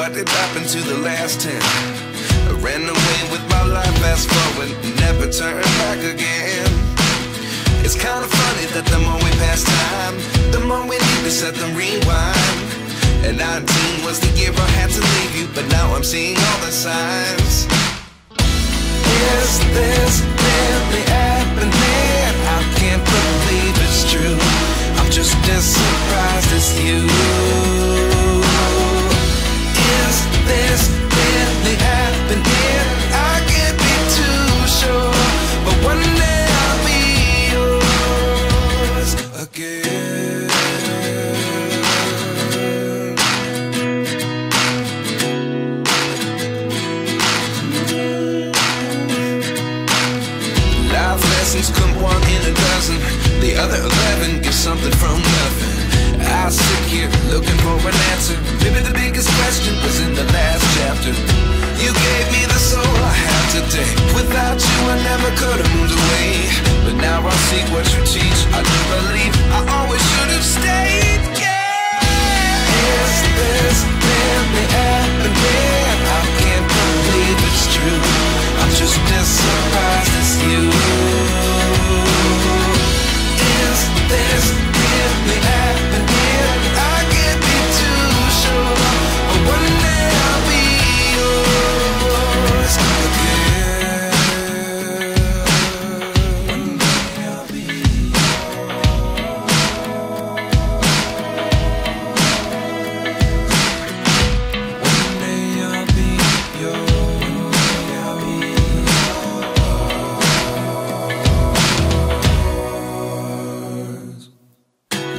what did happen to the last 10? I ran away with my life, fast forward, never turn back again. It's kind of funny that the more we pass time, the more we need to set them rewind. And 19 was the year I had to leave you, but now I'm seeing all the signs. Is this really happening? I can't believe it's true. I'm just as surprised as you. Is this really happening? I can't be too sure, but one day I'll be yours again. Life lessons come one in a dozen, the other 11 get something from nothing. I sit here looking for an answer. Maybe the biggest question was in the last chapter. You gave me the soul I have today. Without you I never could have moved away. But now I see what you teach. I do believe I always should have stayed. Yeah. Is this really happening? I can't believe it's true. I'm just as surprised as you. Is this really happening? I can't be too sure, but one day I'll be yours again. One day I'll be One day I'll be yours.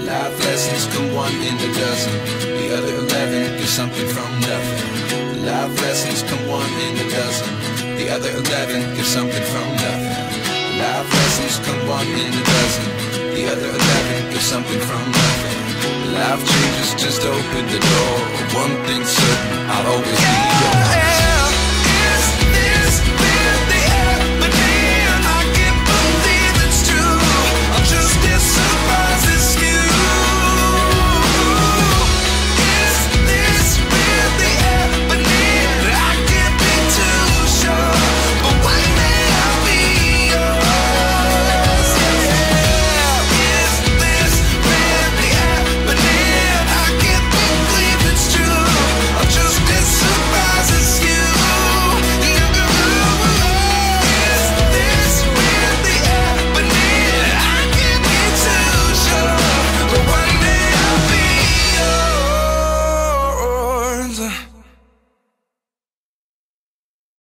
Life lessons come one in a dozen, the other 11 get something from nothing. Life lessons come one in a dozen, the other 11 get something from nothing. Life lessons come one in a dozen, the other 11 get something from nothing. Life changes just open the door, one thing